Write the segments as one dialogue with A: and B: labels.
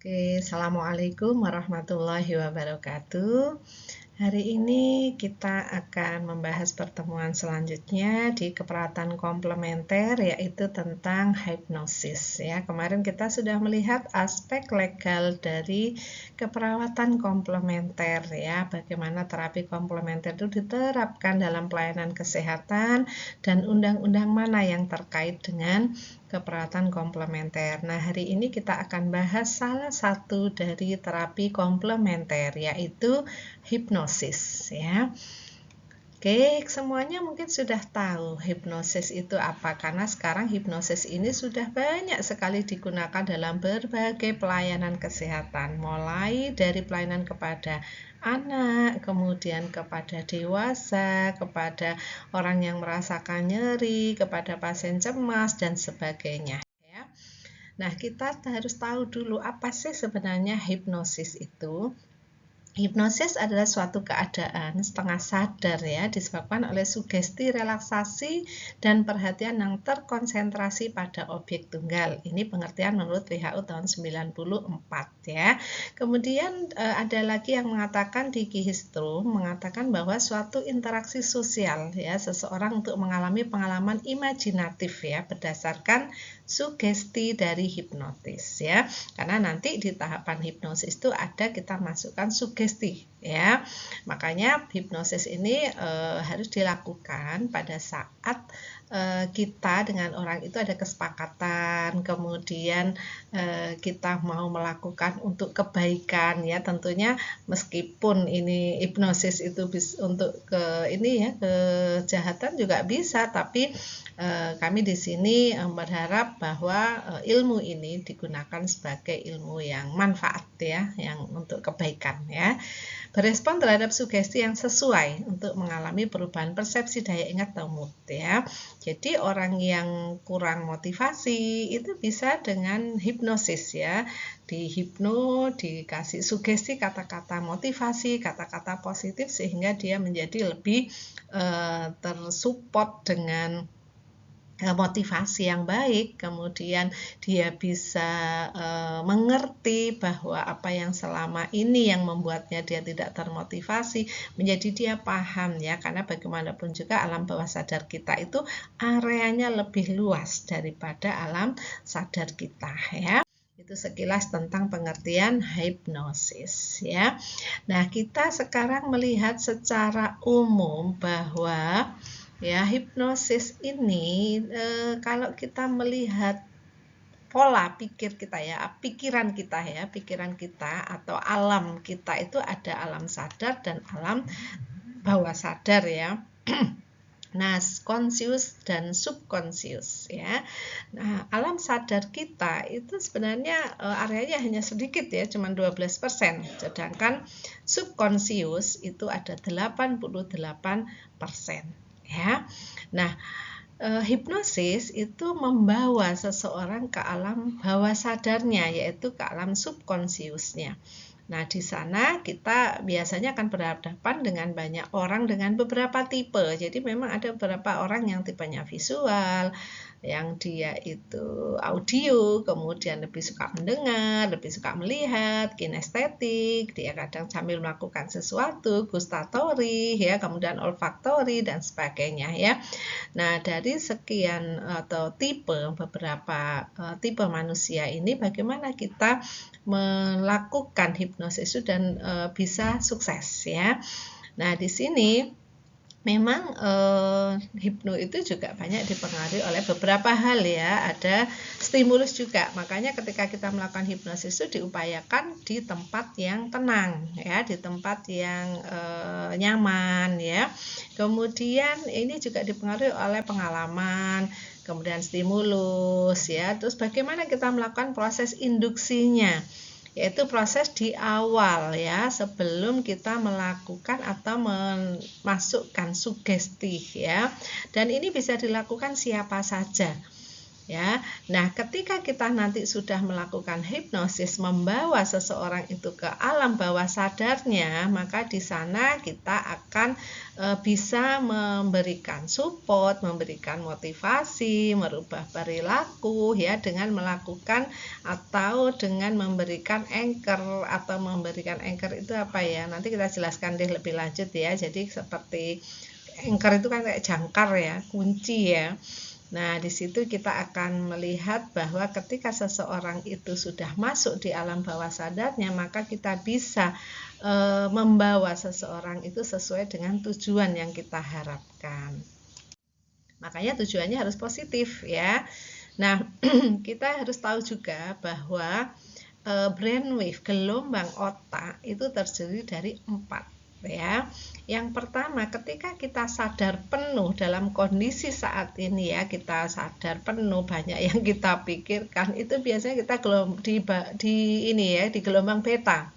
A: Oke, Assalamualaikum warahmatullahi wabarakatuh. Hari ini kita akan membahas pertemuan selanjutnya di keperawatan komplementer, yaitu tentang hipnosis. Ya, kemarin kita sudah melihat aspek legal dari keperawatan komplementer, ya, bagaimana terapi komplementer itu diterapkan dalam pelayanan kesehatan dan undang-undang mana yang terkait dengan keperawatan komplementer. Nah, hari ini kita akan bahas salah satu dari terapi komplementer, yaitu hipnosis, ya. Oke, semuanya mungkin sudah tahu hipnosis itu apa, karena sekarang hipnosis ini sudah banyak sekali digunakan dalam berbagai pelayanan kesehatan, mulai dari pelayanan kepada anak, kemudian kepada dewasa, kepada orang yang merasakan nyeri, kepada pasien cemas, dan sebagainya. Ya. Nah, kita harus tahu dulu apa sih sebenarnya hipnosis itu. Hipnosis adalah suatu keadaan setengah sadar, ya, disebabkan oleh sugesti, relaksasi, dan perhatian yang terkonsentrasi pada objek tunggal. Ini pengertian menurut WHO tahun 94, ya. Kemudian ada lagi yang mengatakan di Gihistro mengatakan bahwa suatu interaksi sosial, ya, seseorang untuk mengalami pengalaman imajinatif, ya, berdasarkan sugesti dari hipnotis, ya. Karena nanti di tahapan hipnosis itu ada kita masukkan sugesti, ya. Makanya hipnosis ini harus dilakukan pada saat kita dengan orang itu ada kesepakatan, kemudian kita mau melakukan untuk kebaikan, ya. Tentunya meskipun ini hipnosis itu untuk kejahatan juga bisa, tapi kami di sini berharap bahwa ilmu ini digunakan sebagai ilmu yang manfaat, ya, yang untuk kebaikan, ya. Berespon terhadap sugesti yang sesuai untuk mengalami perubahan persepsi daya ingat atau mood, ya. Jadi orang yang kurang motivasi itu bisa dengan hipnosis, ya. Dihipno, dikasih sugesti kata-kata motivasi, kata-kata positif sehingga dia menjadi lebih tersupport dengan motivasi yang baik, kemudian dia bisa mengerti bahwa apa yang selama ini yang membuatnya dia tidak termotivasi menjadi dia paham, ya, karena bagaimanapun juga alam bawah sadar kita itu areanya lebih luas daripada alam sadar kita, ya. Itu sekilas tentang pengertian hipnosis, ya. Nah, kita sekarang melihat secara umum bahwa, ya, hipnosis ini kalau kita melihat pola pikir kita, ya, pikiran kita atau alam kita itu ada alam sadar dan alam bawah sadar, ya. Nah, conscious dan subconscious, ya. Nah, alam sadar kita itu sebenarnya areanya hanya sedikit, ya, cuma 12%, sedangkan subconscious itu ada 88%. Ya. Nah, hipnosis itu membawa seseorang ke alam bawah sadarnya, yaitu ke alam subconsciousnya. Nah, di sana kita biasanya akan berhadapan dengan banyak orang dengan beberapa tipe. Jadi memang ada beberapa orang yang tipenya visual, yang dia itu audio, kemudian lebih suka mendengar, lebih suka melihat, kinestetik, dia kadang sambil melakukan sesuatu, gustatory, ya, kemudian olfaktory dan sebagainya, ya. Nah, dari sekian atau beberapa tipe manusia ini, bagaimana kita melakukan hipnosis itu dan bisa sukses, ya. Nah, di sini memang hipno itu juga banyak dipengaruhi oleh beberapa hal, ya. Ada stimulus juga. Makanya ketika kita melakukan hipnosis itu diupayakan di tempat yang tenang, ya, di tempat yang nyaman, ya. Kemudian ini juga dipengaruhi oleh pengalaman, kemudian stimulus, ya. Terus bagaimana kita melakukan proses induksinya, yaitu proses di awal, ya, sebelum kita melakukan atau memasukkan sugesti, ya. Dan ini bisa dilakukan siapa saja. Ya, nah ketika kita nanti sudah melakukan hipnosis membawa seseorang itu ke alam bawah sadarnya, maka di sana kita akan bisa memberikan support, memberikan motivasi, merubah perilaku ya dengan melakukan atau dengan memberikan anchor atau memberikan anchor itu apa ya? Nanti kita jelaskan deh lebih lanjut ya. Jadi seperti anchor itu kan kayak jangkar ya, kunci ya. Nah, di situ kita akan melihat bahwa ketika seseorang itu sudah masuk di alam bawah sadarnya, maka kita bisa membawa seseorang itu sesuai dengan tujuan yang kita harapkan. Makanya tujuannya harus positif ya. Nah, kita harus tahu juga bahwa brainwave, gelombang otak itu terdiri dari 4 ya. Yang pertama, ketika kita sadar penuh dalam kondisi saat ini ya, kita sadar penuh banyak yang kita pikirkan, itu biasanya kita di gelombang beta.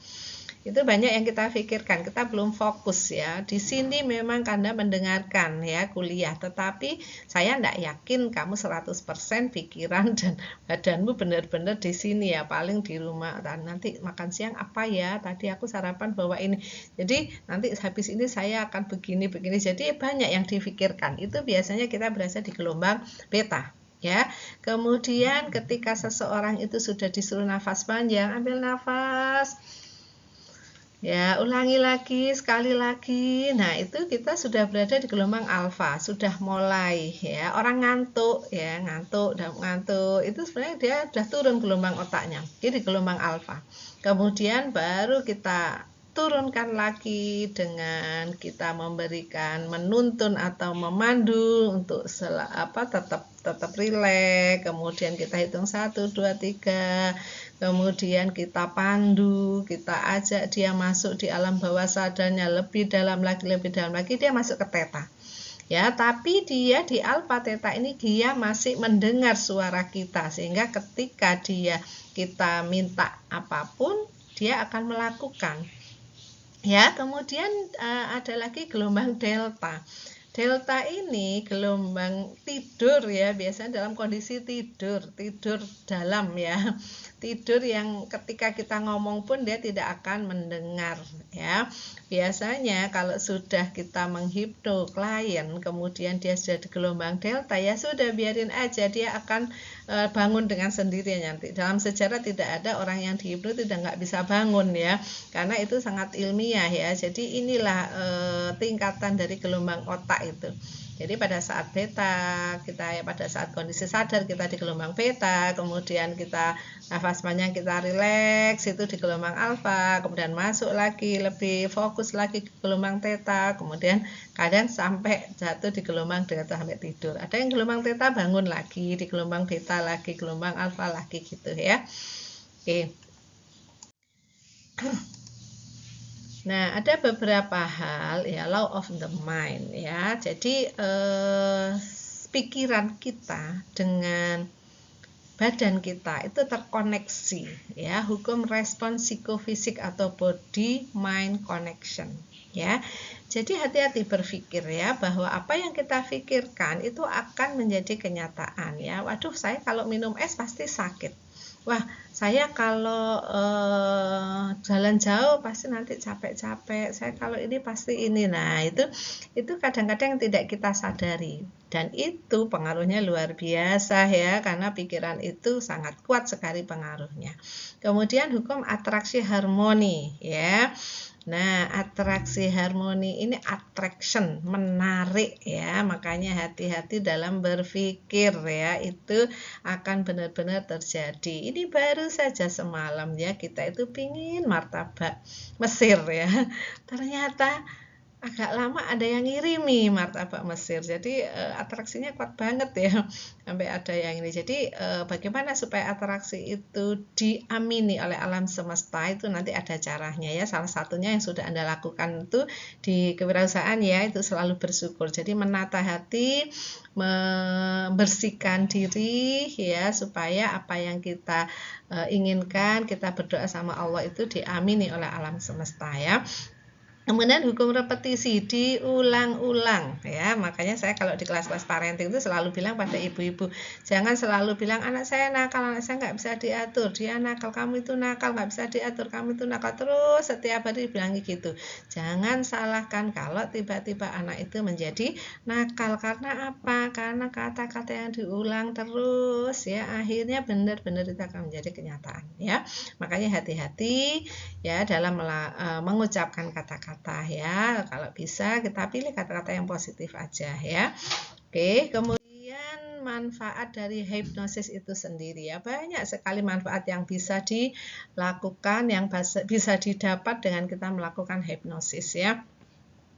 A: Itu banyak yang kita pikirkan, kita belum fokus ya. Di sini memang Anda mendengarkan ya kuliah, tetapi saya tidak yakin kamu 100% pikiran dan badanmu benar-benar di sini ya, paling di rumah. Dan nanti makan siang apa ya? Tadi aku sarapan bawa ini. Jadi nanti habis ini saya akan begini-begini. Jadi banyak yang difikirkan. Itu biasanya kita berasa di gelombang beta. Ya, kemudian ketika seseorang itu sudah disuruh nafas panjang, ambil nafas. Ya, ulangi lagi, sekali lagi. Nah, itu kita sudah berada di gelombang alfa, sudah mulai ya. Orang ngantuk ya, ngantuk dan ngantuk. Itu sebenarnya dia sudah turun gelombang otaknya. Jadi gelombang alfa. Kemudian baru kita turunkan lagi dengan kita memberikan menuntun atau memandu untuk tetap rileks. Kemudian kita hitung 1 2 3. Kemudian kita pandu, kita ajak dia masuk di alam bawah sadarnya lebih dalam lagi, dia masuk ke theta. Ya, tapi dia di alpha theta ini dia masih mendengar suara kita, sehingga ketika kita minta apapun, dia akan melakukan. Ya, kemudian ada lagi gelombang delta. Delta ini gelombang tidur ya, biasanya dalam kondisi tidur dalam ya. Tidur yang ketika kita ngomong pun dia tidak akan mendengar ya. Biasanya kalau sudah kita menghipno klien, kemudian dia sudah di gelombang delta, ya sudah biarin aja, dia akan bangun dengan sendirinya nanti. Dalam sejarah tidak ada orang yang dihipno nggak bisa bangun ya, karena itu sangat ilmiah ya. Jadi inilah tingkatan dari gelombang otak itu. Jadi pada saat beta, pada saat kondisi sadar kita di gelombang beta, kemudian kita nafas panjang, kita rileks, itu di gelombang alfa, kemudian masuk lagi, lebih fokus lagi ke gelombang theta, kemudian kadang sampai jatuh di gelombang delta sampai tidur. Ada yang gelombang theta bangun lagi, di gelombang beta lagi, gelombang alfa lagi gitu ya. Oke. Nah, ada beberapa hal ya, law of the mind ya. Jadi pikiran kita dengan badan kita itu terkoneksi ya, hukum respons psikofisik atau body mind connection ya. Jadi hati-hati berpikir ya, bahwa apa yang kita pikirkan itu akan menjadi kenyataan ya. Waduh, saya kalau minum es pasti sakit. Wah, saya kalau jalan jauh pasti nanti capek-capek. Saya kalau ini pasti ini. Nah, itu kadang-kadang tidak kita sadari. Dan itu pengaruhnya luar biasa ya, karena pikiran itu sangat kuat sekali pengaruhnya. Kemudian hukum atraksi harmoni ya. Nah, atraksi harmoni ini attraction, menarik ya. Makanya hati-hati dalam berpikir ya, itu akan benar-benar terjadi. Ini baru saja semalam ya, kita itu pingin martabak Mesir ya. Ternyata agak lama ada yang ngirimi martabak Mesir. Jadi atraksinya kuat banget ya. Sampai ada yang ini. Jadi bagaimana supaya atraksi itu diamini oleh alam semesta, itu nanti ada caranya ya. Salah satunya yang sudah Anda lakukan itu di kewirausahaan ya, itu selalu bersyukur. Jadi menata hati, membersihkan diri ya, supaya apa yang kita inginkan, kita berdoa sama Allah itu diamini oleh alam semesta ya. Kemudian hukum repetisi diulang-ulang ya, makanya saya kalau di kelas-kelas parenting itu selalu bilang pada ibu-ibu, jangan selalu bilang anak saya nakal, anak saya nggak bisa diatur, dia nakal, kamu itu nakal, nggak bisa diatur, kamu itu nakal, terus setiap hari bilang gitu. Jangan salahkan kalau tiba-tiba anak itu menjadi nakal. Karena apa? Karena kata-kata yang diulang terus ya, akhirnya benar-benar itu akan menjadi kenyataan ya. Makanya hati-hati ya dalam mengucapkan kata-kata ya. Kalau bisa kita pilih kata-kata yang positif aja ya. Oke, kemudian manfaat dari hipnosis itu sendiri ya, banyak sekali manfaat yang bisa dilakukan, yang bisa didapat dengan kita melakukan hipnosis ya.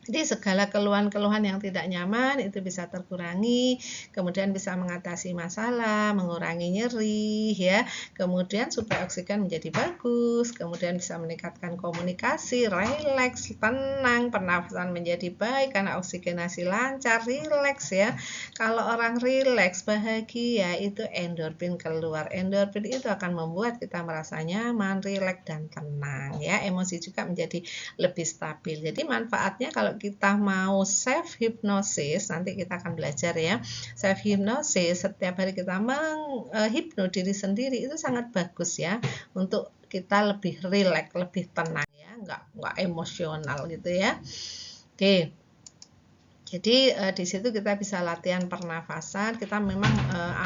A: Jadi segala keluhan-keluhan yang tidak nyaman itu bisa terkurangi, kemudian bisa mengatasi masalah, mengurangi nyeri ya, kemudian supaya oksigen menjadi bagus, kemudian bisa meningkatkan komunikasi, rileks, tenang, pernafasan menjadi baik karena oksigenasi lancar, rileks ya. Kalau orang rileks, bahagia, itu endorfin keluar. Endorfin itu akan membuat kita merasa nyaman, rileks dan tenang ya. Emosi juga menjadi lebih stabil. Jadi manfaatnya kalau kita mau self hipnosis, nanti kita akan belajar ya, self hipnosis, setiap hari kita menghipno diri sendiri itu sangat bagus ya, untuk kita lebih rileks, lebih tenang ya, nggak emosional gitu ya. Oke. Jadi di situ kita bisa latihan pernafasan. Kita memang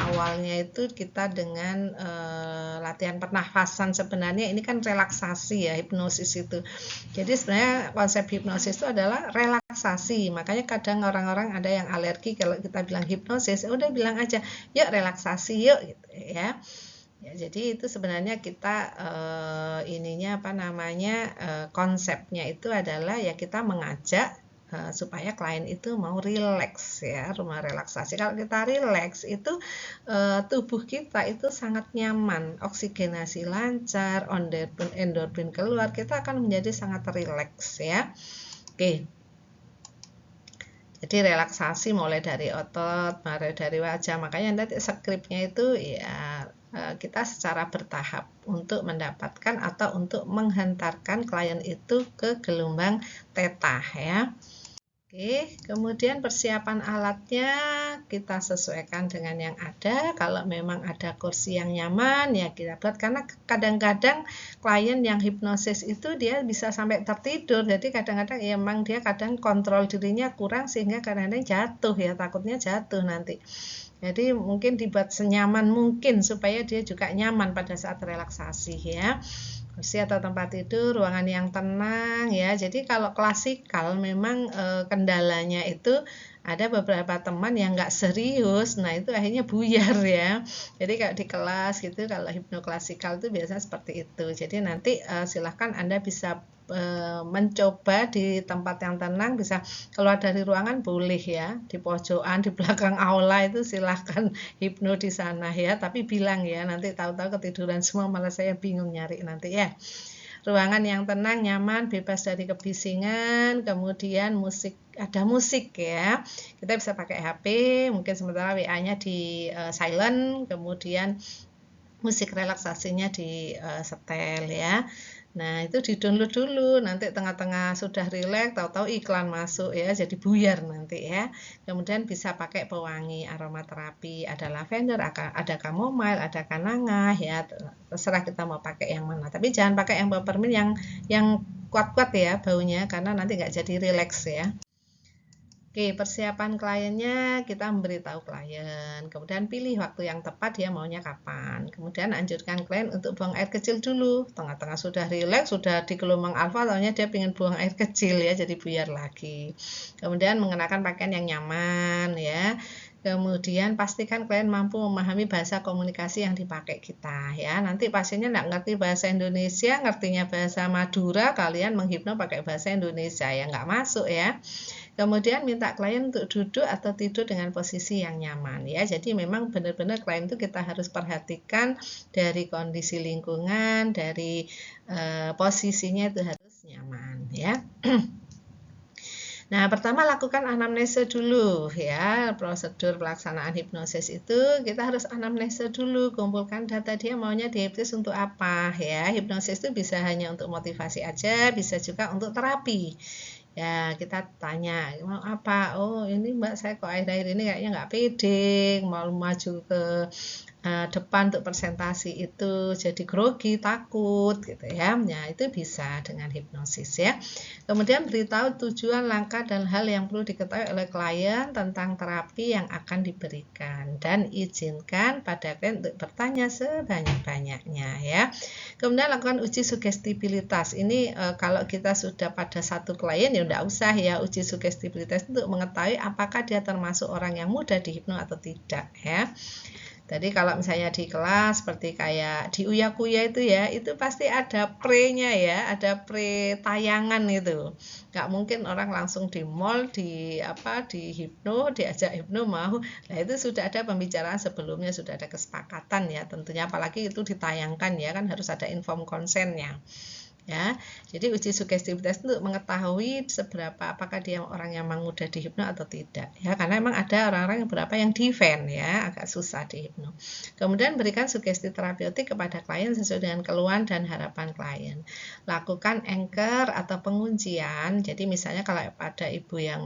A: awalnya itu kita dengan latihan pernafasan, sebenarnya ini kan relaksasi ya, hipnosis itu. Jadi sebenarnya konsep hipnosis itu adalah relaksasi. Makanya kadang orang-orang ada yang alergi kalau kita bilang hipnosis, udah bilang aja, yuk relaksasi yuk gitu ya. Ya, jadi itu sebenarnya kita ininya apa namanya, konsepnya itu adalah ya kita mengajak supaya klien itu mau rileks ya, rumah relaksasi. Kalau kita rileks itu tubuh kita itu sangat nyaman, oksigenasi lancar, endorfin keluar, kita akan menjadi sangat rileks ya. Oke. Jadi relaksasi mulai dari otot, mulai dari wajah, makanya nanti skripnya itu ya kita secara bertahap untuk mendapatkan atau untuk menghantarkan klien itu ke gelombang theta ya. Oke, kemudian persiapan alatnya kita sesuaikan dengan yang ada. Kalau memang ada kursi yang nyaman ya kita buat, karena kadang-kadang klien yang hipnosis itu dia bisa sampai tertidur. Jadi kadang-kadang ya memang dia kadang kontrol dirinya kurang sehingga kadang-kadang jatuh ya, takutnya jatuh nanti. Jadi mungkin dibuat senyaman mungkin supaya dia juga nyaman pada saat relaksasi ya. Kursi atau tempat tidur, ruangan yang tenang ya. Jadi kalau klasikal memang kendalanya itu ada beberapa teman yang nggak serius, nah itu akhirnya buyar ya. Jadi kalau di kelas gitu, kalau hipnoklasikal itu biasanya seperti itu. Jadi nanti silahkan Anda bisa mencoba di tempat yang tenang, bisa keluar dari ruangan boleh ya, di pojokan, di belakang aula itu silahkan hipno di sana ya, tapi bilang ya, nanti tahu-tahu ketiduran semua malah saya bingung nyari nanti ya. Ruangan yang tenang, nyaman, bebas dari kebisingan, kemudian ada musik ya, kita bisa pakai HP, mungkin sementara WA-nya di silent, kemudian musik relaksasinya di setel ya. Nah itu di-download dulu, nanti tengah-tengah sudah rileks, tahu-tahu iklan masuk ya, jadi buyar nanti ya. Kemudian bisa pakai pewangi aromaterapi, ada lavender, ada chamomile, ada kananga ya, terserah kita mau pakai yang mana. Tapi jangan pakai yang peppermint yang kuat-kuat ya baunya, karena nanti nggak jadi rileks ya. Oke, persiapan kliennya kita memberitahu klien, kemudian pilih waktu yang tepat dia maunya kapan. Kemudian anjurkan klien untuk buang air kecil dulu. Tengah-tengah sudah rileks, sudah di gelombang alfa, taunya dia ingin buang air kecil ya, jadi buyar lagi. Kemudian mengenakan pakaian yang nyaman ya. Kemudian pastikan klien mampu memahami bahasa komunikasi yang dipakai kita ya. Nanti pasiennya nggak ngerti bahasa Indonesia, ngertinya bahasa Madura, kalian menghipno pakai bahasa Indonesia ya, nggak masuk ya. Kemudian minta klien untuk duduk atau tidur dengan posisi yang nyaman ya. Jadi memang benar-benar klien itu kita harus perhatikan dari kondisi lingkungan, dari posisinya itu harus nyaman ya. Nah, pertama lakukan anamnesa dulu ya. Prosedur pelaksanaan hipnosis itu kita harus anamnesa dulu, kumpulkan data dia maunya dihipnotis untuk apa ya. Hipnosis itu bisa hanya untuk motivasi aja, bisa juga untuk terapi. Ya, kita tanya, mau apa? Oh, ini Mbak, saya kok akhir-akhir ini kayaknya nggak pede, mau maju ke depan untuk presentasi itu jadi grogi, takut gitu ya. Ya, itu bisa dengan hipnosis ya. Kemudian beritahu tujuan, langkah dan hal yang perlu diketahui oleh klien tentang terapi yang akan diberikan dan izinkan pada klien untuk bertanya sebanyak-banyaknya ya. Kemudian lakukan uji sugestibilitas. Ini kalau kita sudah pada satu klien ya udah usah ya uji sugestibilitas untuk mengetahui apakah dia termasuk orang yang mudah dihipno atau tidak ya. Jadi kalau misalnya di kelas seperti kayak di Uya Kuya itu ya, itu pasti ada pre-nya ya, ada pre-tayangan itu. Nggak mungkin orang langsung di mall, di hipno, diajak hipno mau. Nah itu sudah ada pembicaraan sebelumnya, sudah ada kesepakatan ya tentunya, apalagi itu ditayangkan ya, kan harus ada inform konsennya. Ya, jadi uji sugestibilitas untuk mengetahui seberapa apakah dia orang yang memang mudah dihipno atau tidak ya, karena memang ada orang-orang yang beberapa yang defend ya, agak susah dihipno. Kemudian berikan sugesti terapeutik kepada klien sesuai dengan keluhan dan harapan klien. Lakukan anchor atau penguncian. Jadi misalnya kalau pada ibu yang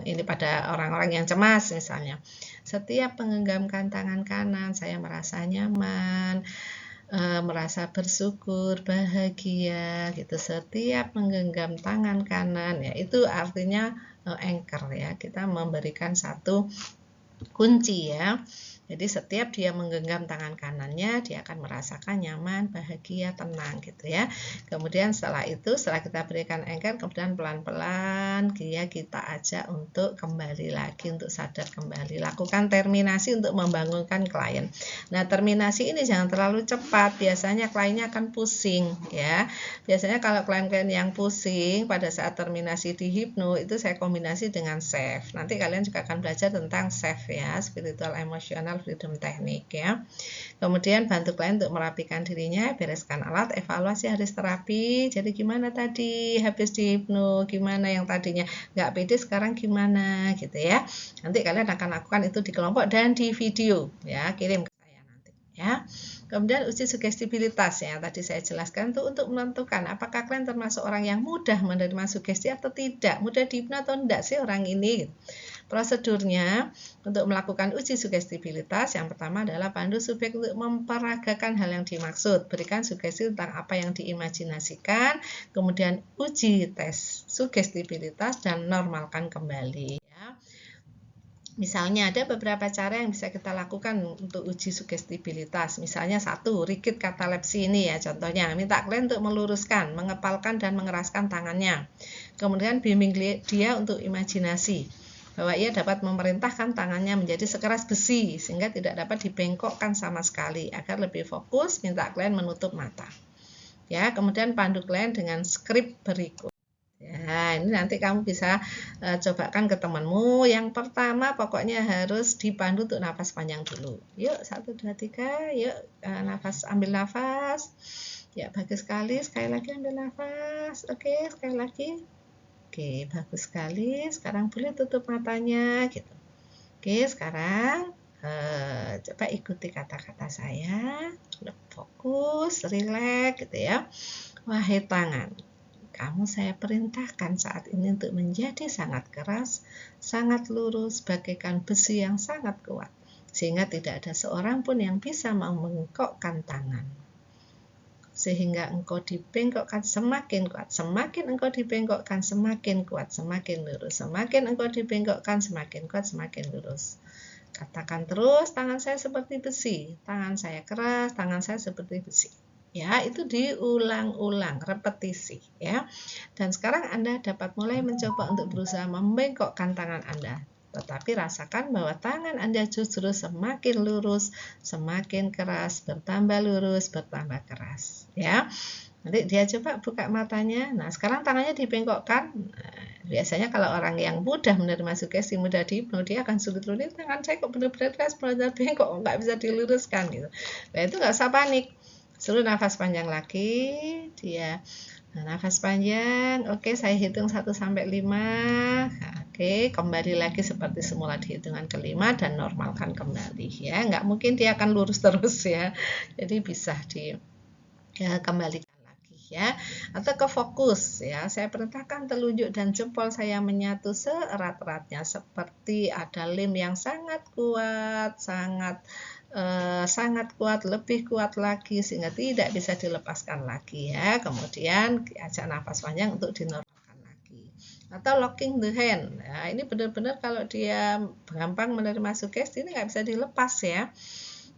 A: ini pada orang-orang yang cemas misalnya, setiap menggenggamkan tangan kanan saya merasa nyaman, merasa bersyukur, bahagia gitu setiap menggenggam tangan kanan ya, itu artinya anchor ya, kita memberikan satu kunci ya. Jadi setiap dia menggenggam tangan kanannya, dia akan merasakan nyaman, bahagia, tenang gitu ya. Kemudian setelah itu, setelah kita berikan anchor, kemudian pelan-pelan dia kita ajak untuk kembali lagi, untuk sadar kembali. Lakukan terminasi untuk membangunkan klien. Nah, terminasi ini jangan terlalu cepat, biasanya kliennya akan pusing ya. Biasanya kalau klien-klien yang pusing pada saat terminasi di hipno, itu saya kombinasi dengan safe. Nanti kalian juga akan belajar tentang safe ya, spiritual emotional freedom teknik ya. Kemudian bantu klien untuk merapikan dirinya, bereskan alat, evaluasi habis terapi. Jadi gimana tadi habis di hipno, gimana yang tadinya nggak pede sekarang gimana gitu ya. Nanti kalian akan lakukan itu di kelompok dan di video ya, kirim ke saya nanti ya. Kemudian uji sugestibilitas ya, tadi saya jelaskan itu untuk menentukan apakah kalian termasuk orang yang mudah menerima sugesti atau tidak, mudah dihipno atau enggak sih orang ini. Prosedurnya untuk melakukan uji sugestibilitas, yang pertama adalah pandu subjek untuk memperagakan hal yang dimaksud, berikan sugesti tentang apa yang diimajinasikan, kemudian uji tes sugestibilitas dan normalkan kembali ya. Misalnya ada beberapa cara yang bisa kita lakukan untuk uji sugestibilitas. Misalnya satu, rigid katalepsi ini ya contohnya. Minta klien untuk meluruskan, mengepalkan dan mengeraskan tangannya. Kemudian bimbing dia untuk imajinasi bahwa ia dapat memerintahkan tangannya menjadi sekeras besi sehingga tidak dapat dibengkokkan sama sekali. Agar lebih fokus, minta klien menutup mata. Ya, kemudian pandu klien dengan skrip berikut. Ya, ini nanti kamu bisa cobakan ke temanmu. Yang pertama pokoknya harus dipandu untuk nafas panjang dulu. Yuk, 1, 2, 3. Yuk, ambil nafas. Ya, bagus sekali. Sekali lagi ambil nafas. Oke, sekali lagi. Oke, bagus sekali. Sekarang boleh tutup matanya gitu. Oke, sekarang coba ikuti kata-kata saya. Fokus, rileks gitu ya. Wahai tangan, kamu saya perintahkan saat ini untuk menjadi sangat keras, sangat lurus, bagaikan besi yang sangat kuat, sehingga tidak ada seorang pun yang bisa membengkokkan tangan. Sehingga engkau dibengkokkan semakin kuat, semakin engkau dibengkokkan semakin kuat, semakin lurus, semakin engkau dibengkokkan semakin kuat, semakin lurus. Katakan terus, tangan saya seperti besi, tangan saya keras, tangan saya seperti besi. Ya, itu diulang-ulang, repetisi ya. Dan sekarang Anda dapat mulai mencoba untuk berusaha membengkokkan tangan Anda. Tetapi rasakan bahwa tangan Anda justru semakin lurus, semakin keras, bertambah lurus, bertambah keras. Ya, nanti dia coba buka matanya. Nah, sekarang tangannya dibengkokkan. Nah, biasanya kalau orang yang mudah menerima sugesti, mudah dihipno, dia akan sulit-sulit, tangan saya kok benar-benar keras, benar-benar bengkok, nggak bisa diluruskan gitu. Nah, itu nggak usah panik. Suruh nafas panjang lagi, dia Nah, nafas panjang. Oke, saya hitung 1 sampai 5. Oke, kembali lagi seperti semula di hitungan kelima dan normalkan kembali ya. Nggak mungkin dia akan lurus terus ya. Jadi bisa dikembalikan lagi ya. Atau ke fokus ya. Saya perintahkan telunjuk dan jempol saya menyatu seerat-eratnya seperti ada lem yang sangat kuat, sangat kuat, lebih kuat lagi sehingga tidak bisa dilepaskan lagi ya. Kemudian ajak nafas panjang untuk dinormalkan lagi. Atau locking the hand. Nah, ini benar-benar kalau dia gampang menerima sugesti ini nggak bisa dilepas ya.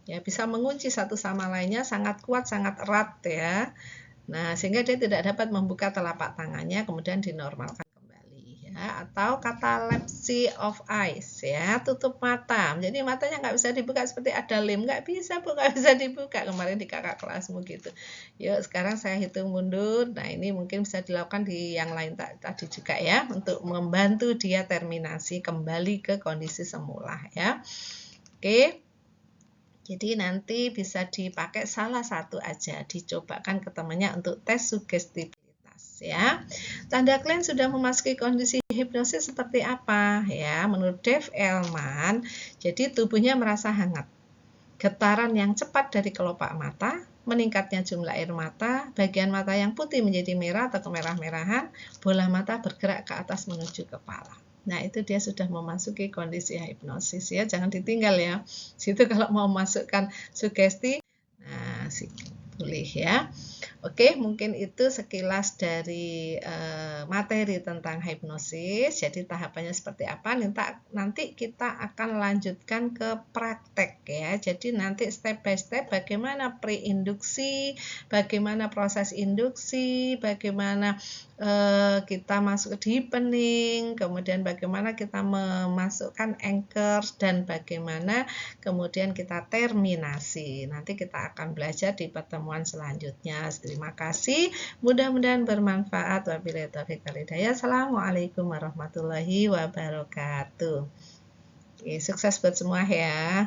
A: Ya, bisa mengunci satu sama lainnya sangat kuat, sangat erat ya. Nah, sehingga dia tidak dapat membuka telapak tangannya, kemudian dinormalkan kembali ya. Atau catalepsy of eyes ya, tutup mata. Jadi matanya nggak bisa dibuka seperti ada lem, nggak bisa Bu, nggak bisa dibuka. Kemarin di kakak kelasmu gitu. Yuk, sekarang saya hitung mundur. Nah, ini mungkin bisa dilakukan di yang lain tadi juga ya, untuk membantu dia terminasi kembali ke kondisi semula ya. Oke. Jadi nanti bisa dipakai salah satu aja, dicobakan ke temannya untuk tes sugestibilitas ya. Tanda klien sudah memasuki kondisi hipnosis seperti apa ya? Menurut Dave Elman, jadi tubuhnya merasa hangat. Getaran yang cepat dari kelopak mata, meningkatnya jumlah air mata, bagian mata yang putih menjadi merah atau kemerah-merahan, bola mata bergerak ke atas menuju kepala. Nah, itu dia sudah memasuki kondisi hipnosis ya, jangan ditinggal ya. Situ kalau mau masukkan sugesti, nah boleh ya. Oke, mungkin itu sekilas dari materi tentang hipnosis. Jadi tahapannya seperti apa? Nanti kita akan lanjutkan ke praktek ya. Jadi nanti step by step bagaimana pre-induksi, bagaimana proses induksi, bagaimana kita masuk ke deepening, kemudian bagaimana kita memasukkan anchor dan bagaimana kemudian kita terminasi. Nanti kita akan belajar di pertemuan selanjutnya. Terima kasih. Mudah-mudahan bermanfaat. Wabillahi taufiq wal hidayah. Assalamualaikum warahmatullahi wabarakatuh. Oke, sukses buat semua ya.